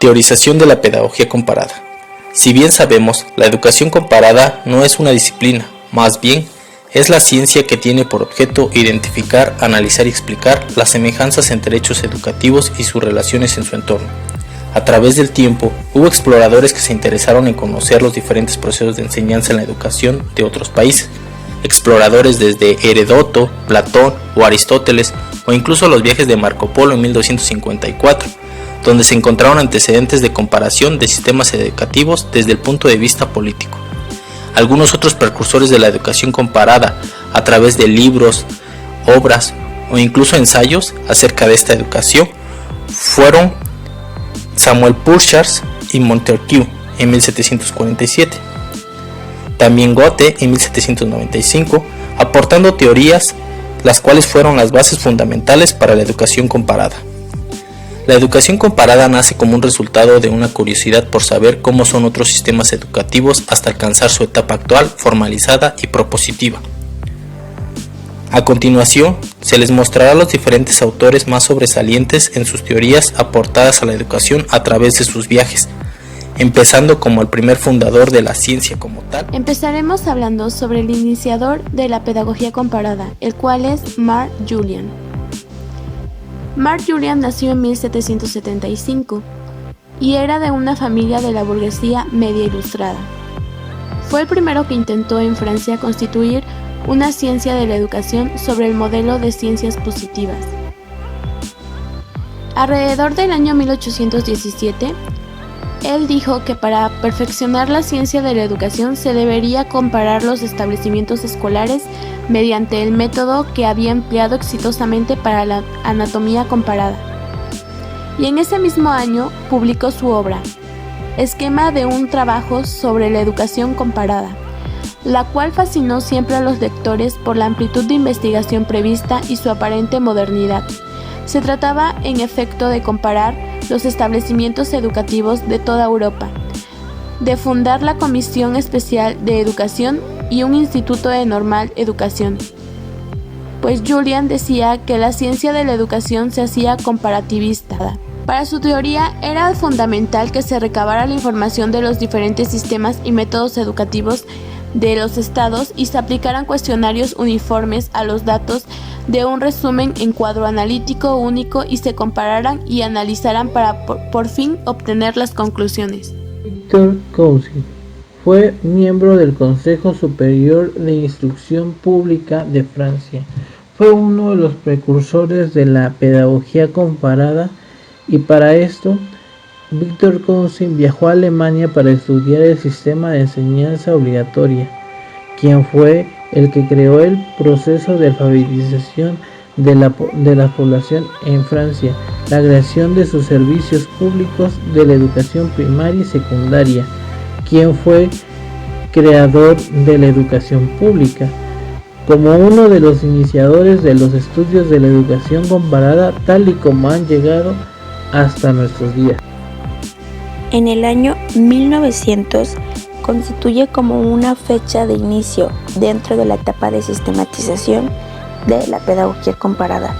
Teorización de la pedagogía comparada. Si bien sabemos, la educación comparada no es una disciplina, más bien es la ciencia que tiene por objeto identificar, analizar y explicar las semejanzas entre hechos educativos y sus relaciones en su entorno. A través del tiempo, hubo exploradores que se interesaron en conocer los diferentes procesos de enseñanza en la educación de otros países. Exploradores desde Heródoto, Platón o Aristóteles, o incluso los viajes de Marco Polo en 1254, donde se encontraron antecedentes de comparación de sistemas educativos desde el punto de vista político. Algunos otros precursores de la educación comparada, a través de libros, obras o incluso ensayos acerca de esta educación, fueron Samuel Purchas y Montesquieu en 1747. También Goethe en 1795, aportando teorías las cuales fueron las bases fundamentales para la educación comparada. La educación comparada nace como un resultado de una curiosidad por saber cómo son otros sistemas educativos hasta alcanzar su etapa actual, formalizada y propositiva. A continuación, se les mostrará a los diferentes autores más sobresalientes en sus teorías aportadas a la educación a través de sus viajes, empezando como el primer fundador de la ciencia como tal. Empezaremos hablando sobre el iniciador de la pedagogía comparada, el cual es Mark Julian. Mark Julian nació en 1775 y era de una familia de la burguesía media ilustrada. Fue el primero que intentó en Francia constituir una ciencia de la educación sobre el modelo de ciencias positivas. Alrededor del año 1817, él dijo que para perfeccionar la ciencia de la educación se debería comparar los establecimientos escolares mediante el método que había empleado exitosamente para la anatomía comparada. Y en ese mismo año publicó su obra, Esquema de un trabajo sobre la educación comparada, la cual fascinó siempre a los lectores por la amplitud de investigación prevista y su aparente modernidad. Se trataba, en efecto, de comparar los establecimientos educativos de toda Europa, de fundar la Comisión Especial de Educación y un Instituto de Normal Educación, pues Julian decía que la ciencia de la educación se hacía comparativista. Para su teoría era fundamental que se recabara la información de los diferentes sistemas y métodos educativos de los estados y se aplicaran cuestionarios uniformes a los datos de un resumen en cuadro analítico único y se compararan y analizaran para por fin obtener las conclusiones. Victor Cousin fue miembro del Consejo Superior de Instrucción Pública de Francia. Fue uno de los precursores de la pedagogía comparada y para esto Victor Cousin viajó a Alemania para estudiar el sistema de enseñanza obligatoria, quien fue el que creó el proceso de alfabetización de la población en Francia, la creación de sus servicios públicos de la educación primaria y secundaria, quien fue creador de la educación pública, como uno de los iniciadores de los estudios de la educación comparada tal y como han llegado hasta nuestros días. En el año 1900 constituye como una fecha de inicio dentro de la etapa de sistematización de la pedagogía comparada,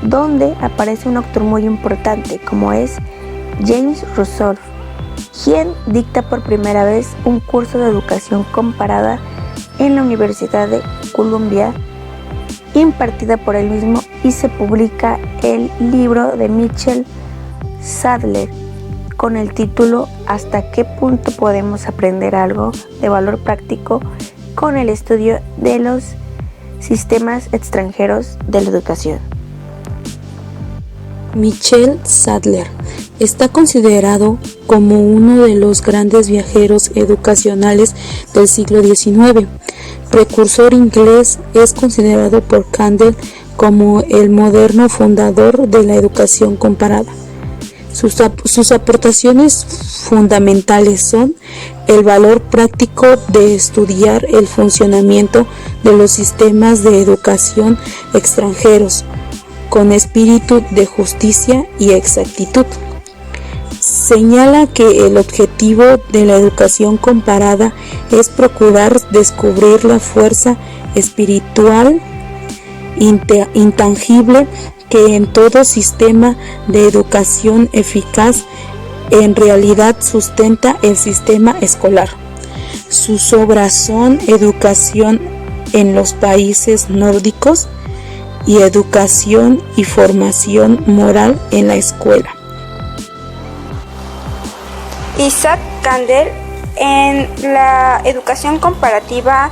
donde aparece un autor muy importante como es James Rutherford, quien dicta por primera vez un curso de educación comparada en la Universidad de Columbia, impartida por él mismo, y se publica el libro de Michel Sadler con el título ¿Hasta qué punto podemos aprender algo de valor práctico con el estudio de los sistemas extranjeros de la educación? Michel Sadler está considerado como uno de los grandes viajeros educacionales del siglo XIX. Precursor inglés, es considerado por Candel como el moderno fundador de la educación comparada. Sus aportaciones fundamentales son el valor práctico de estudiar el funcionamiento de los sistemas de educación extranjeros con espíritu de justicia y exactitud. Señala que el objetivo de la educación comparada es procurar descubrir la fuerza espiritual intangible que en todo sistema de educación eficaz en realidad sustenta el sistema escolar. Sus obras son Educación en los países nórdicos y Educación y formación moral en la escuela. Isaac Kandel, en la educación comparativa,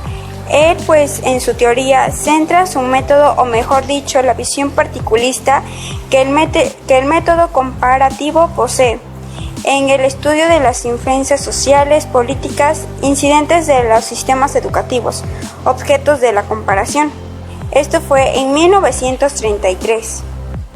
él en su teoría centra su método, o mejor dicho, la visión particularista que el método comparativo posee, en el estudio de las influencias sociales, políticas, incidentes de los sistemas educativos, objetos de la comparación. Esto fue en 1933.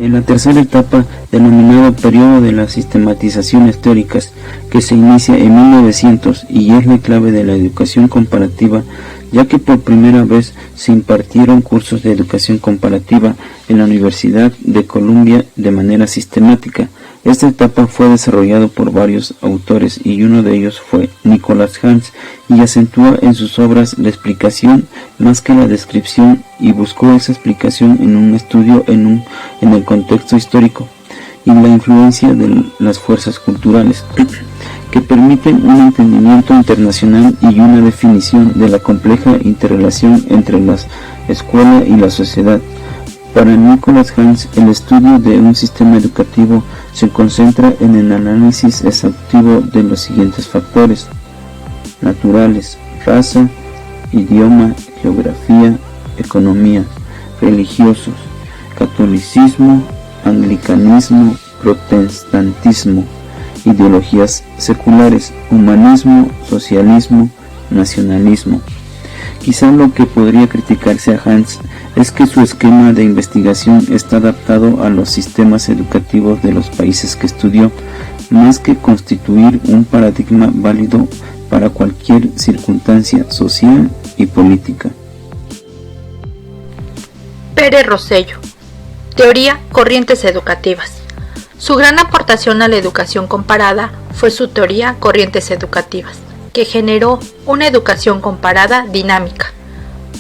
En la tercera etapa, denominado periodo de las sistematizaciones teóricas, que se inicia en 1900 y es la clave de la educación comparativa, ya que por primera vez se impartieron cursos de educación comparativa en la Universidad de Columbia de manera sistemática. Esta etapa fue desarrollada por varios autores y uno de ellos fue Nicholas Hans, y acentúa en sus obras la explicación más que la descripción, y buscó esa explicación en un estudio en el contexto histórico y la influencia de las fuerzas culturales que permiten un entendimiento internacional y una definición de la compleja interrelación entre la escuela y la sociedad. Para Nicholas Hans, el estudio de un sistema educativo se concentra en el análisis exhaustivo de los siguientes factores: naturales, raza, idioma, geografía, economía, religiosos, catolicismo, anglicanismo, protestantismo, ideologías seculares, humanismo, socialismo, nacionalismo. Quizá lo que podría criticarse a Hans es que su esquema de investigación está adaptado a los sistemas educativos de los países que estudió, más que constituir un paradigma válido para cualquier circunstancia social y política. Pérez Rosselló, Teoría, corrientes educativas. Su gran aportación a la educación comparada fue su teoría, corrientes educativas, que generó una educación comparada dinámica.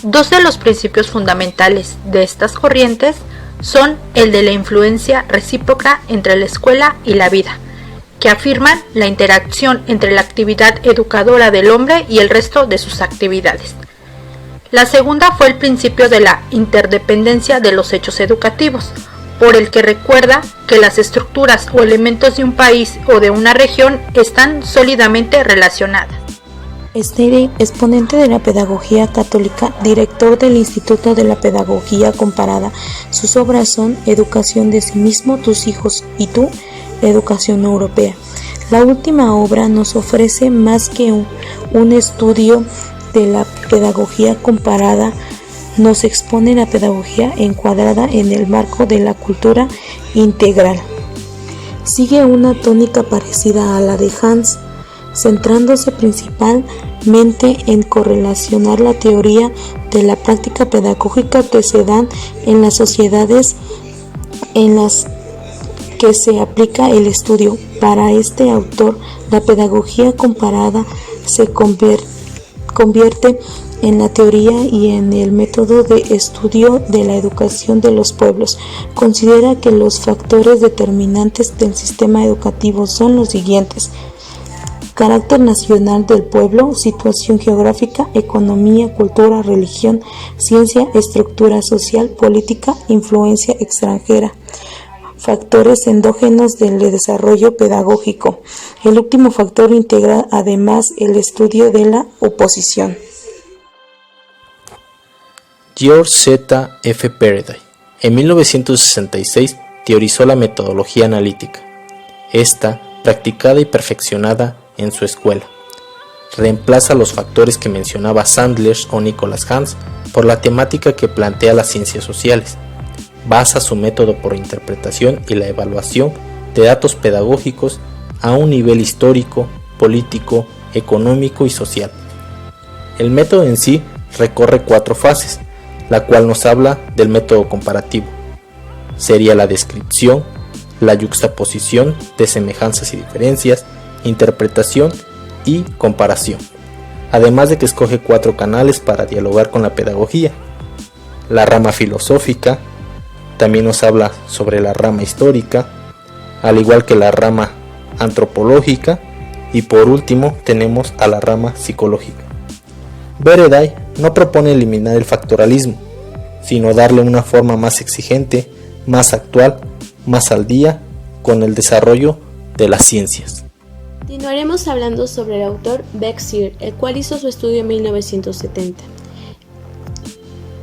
Dos de los principios fundamentales de estas corrientes son el de la influencia recíproca entre la escuela y la vida, que afirman la interacción entre la actividad educadora del hombre y el resto de sus actividades. La segunda fue el principio de la interdependencia de los hechos educativos, por el que recuerda que las estructuras o elementos de un país o de una región están sólidamente relacionadas. Steiner, exponente de la pedagogía católica, director del Instituto de la Pedagogía Comparada. Sus obras son Educación de sí mismo, tus hijos y tú, Educación Europea. La última obra nos ofrece más que un estudio de la pedagogía comparada, nos expone la pedagogía encuadrada en el marco de la cultura integral. Sigue una tónica parecida a la de Hans, centrándose principalmente en correlacionar la teoría de la práctica pedagógica que se dan en las sociedades en las que se aplica el estudio. Para este autor, la pedagogía comparada se convierte en la teoría y en el método de estudio de la educación de los pueblos. Considera que los factores determinantes del sistema educativo son los siguientes: carácter nacional del pueblo, situación geográfica, economía, cultura, religión, ciencia, estructura social, política, influencia extranjera, factores endógenos del desarrollo pedagógico. El último factor integra además el estudio de la oposición. George Z. F. Paradise, en 1966, teorizó la metodología analítica. Esta, practicada y perfeccionada en su escuela, reemplaza los factores que mencionaba Sandler o Nicholas Hans por la temática que plantea las ciencias sociales. Basa su método por interpretación y la evaluación de datos pedagógicos a un nivel histórico, político, económico y social. El método en sí recorre 4 fases, la cual nos habla del método comparativo. Sería la descripción, la yuxtaposición de semejanzas y diferencias, interpretación y comparación. Además de que escoge 4 canales para dialogar con la pedagogía. La rama filosófica, también nos habla sobre la rama histórica, al igual que la rama antropológica y por último tenemos a la rama psicológica. Bereday no propone eliminar el factoralismo, sino darle una forma más exigente, más actual, más al día con el desarrollo de las ciencias. Continuaremos hablando sobre el autor Bexir, el cual hizo su estudio en 1970.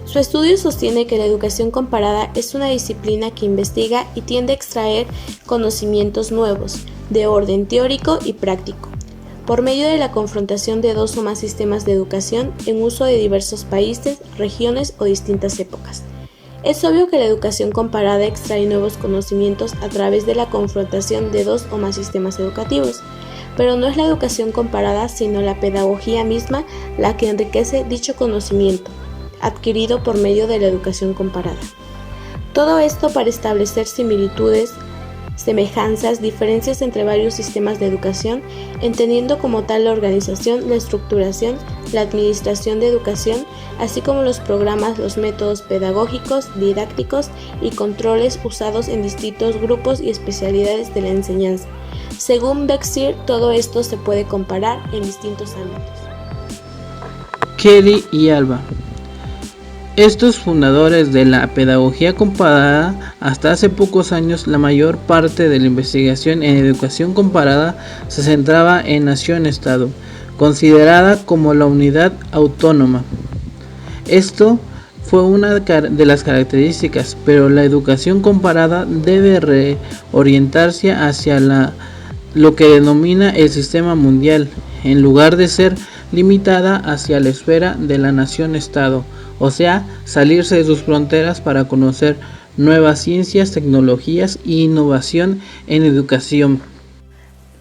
Su estudio sostiene que la educación comparada es una disciplina que investiga y tiende a extraer conocimientos nuevos, de orden teórico y práctico, por medio de la confrontación de dos o más sistemas de educación en uso de diversos países, regiones o distintas épocas. Es obvio que la educación comparada extrae nuevos conocimientos a través de la confrontación de dos o más sistemas educativos, pero no es la educación comparada sino la pedagogía misma la que enriquece dicho conocimiento adquirido por medio de la educación comparada. Todo esto para establecer similitudes, semejanzas, diferencias entre varios sistemas de educación, entendiendo como tal la organización, la estructuración, la administración de educación, así como los programas, los métodos pedagógicos, didácticos y controles usados en distintos grupos y especialidades de la enseñanza. Según Bexir, todo esto se puede comparar en distintos ámbitos. Kelly y Alba. Estos fundadores de la pedagogía comparada, hasta hace pocos años la mayor parte de la investigación en educación comparada se centraba en nación-estado, considerada como la unidad autónoma. Esto fue una de las características, pero la educación comparada debe reorientarse hacia lo que denomina el sistema mundial, en lugar de ser limitada hacia la esfera de la nación-estado. O sea, salirse de sus fronteras para conocer nuevas ciencias, tecnologías e innovación en educación.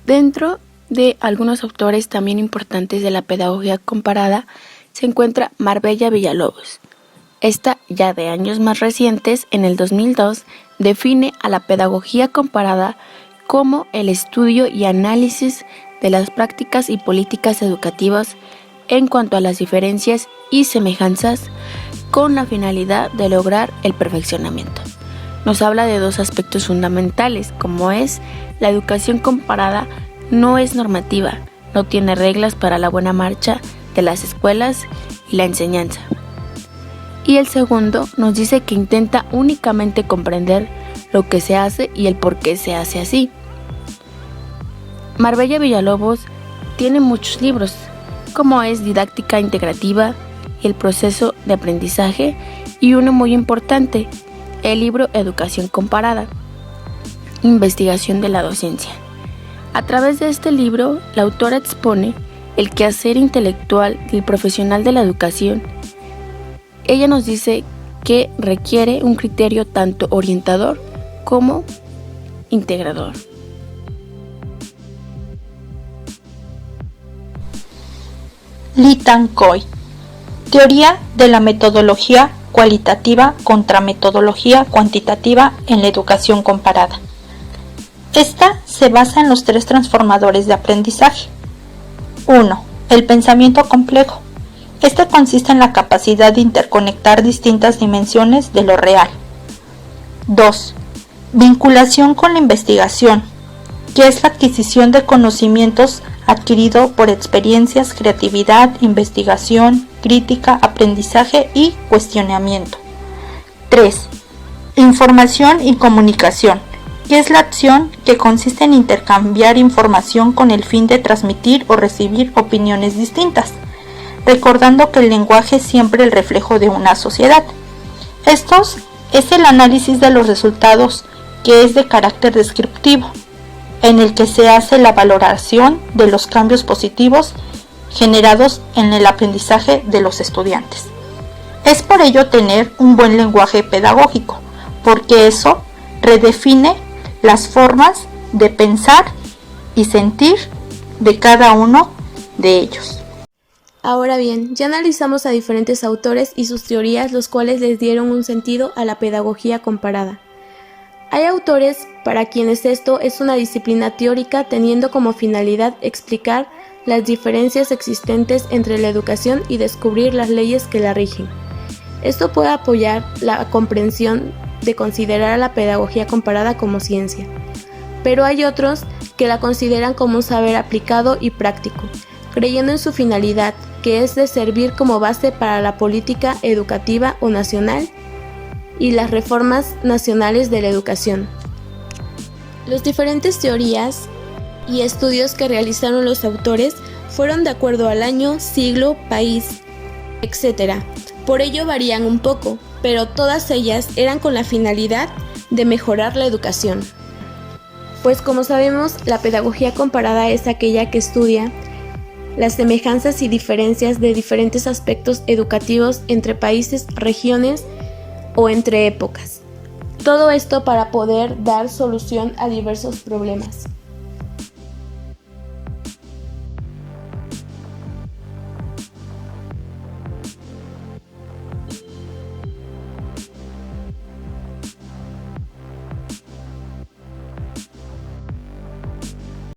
Dentro de algunos autores también importantes de la pedagogía comparada se encuentra Marbella Villalobos. Esta, ya de años más recientes, en el 2002, define a la pedagogía comparada como el estudio y análisis de las prácticas y políticas educativas en cuanto a las diferencias y semejanzas con la finalidad de lograr el perfeccionamiento. Nos habla de dos aspectos fundamentales, como es la educación comparada no es normativa, no tiene reglas para la buena marcha de las escuelas y la enseñanza. Y el segundo nos dice que intenta únicamente comprender lo que se hace y el por qué se hace así. Marbella Villalobos tiene muchos libros, como es Didáctica Integrativa y el proceso de aprendizaje, y uno muy importante, el libro Educación Comparada, Investigación de la Docencia. A través de este libro, la autora expone el quehacer intelectual del profesional de la educación. Ella nos dice que requiere un criterio tanto orientador como integrador. Lee Tan-Coy. Teoría de la metodología cualitativa contra metodología cuantitativa en la educación comparada. Esta se basa en los tres transformadores de aprendizaje. 1. El pensamiento complejo. Este consiste en la capacidad de interconectar distintas dimensiones de lo real. 2. Vinculación con la investigación, que es la adquisición de conocimientos adquirido por experiencias, creatividad, investigación, crítica, aprendizaje y cuestionamiento. 3. Información y comunicación, que es la acción que consiste en intercambiar información con el fin de transmitir o recibir opiniones distintas, recordando que el lenguaje es siempre el reflejo de una sociedad. Estos es el análisis de los resultados, que es de carácter descriptivo, en el que se hace la valoración de los cambios positivos generados en el aprendizaje de los estudiantes. Es por ello tener un buen lenguaje pedagógico, porque eso redefine las formas de pensar y sentir de cada uno de ellos. Ahora bien, ya analizamos a diferentes autores y sus teorías, los cuales les dieron un sentido a la pedagogía comparada. Hay autores para quienes esto es una disciplina teórica teniendo como finalidad explicar las diferencias existentes entre la educación y descubrir las leyes que la rigen. Esto puede apoyar la comprensión de considerar a la pedagogía comparada como ciencia. Pero hay otros que la consideran como un saber aplicado y práctico, creyendo en su finalidad, que es de servir como base para la política educativa o nacional y las reformas nacionales de la educación. Las diferentes teorías y estudios que realizaron los autores fueron de acuerdo al año, siglo, país, etc. Por ello varían un poco, pero todas ellas eran con la finalidad de mejorar la educación. Pues como sabemos, la pedagogía comparada es aquella que estudia las semejanzas y diferencias de diferentes aspectos educativos entre países, regiones o entre épocas. Todo esto para poder dar solución a diversos problemas.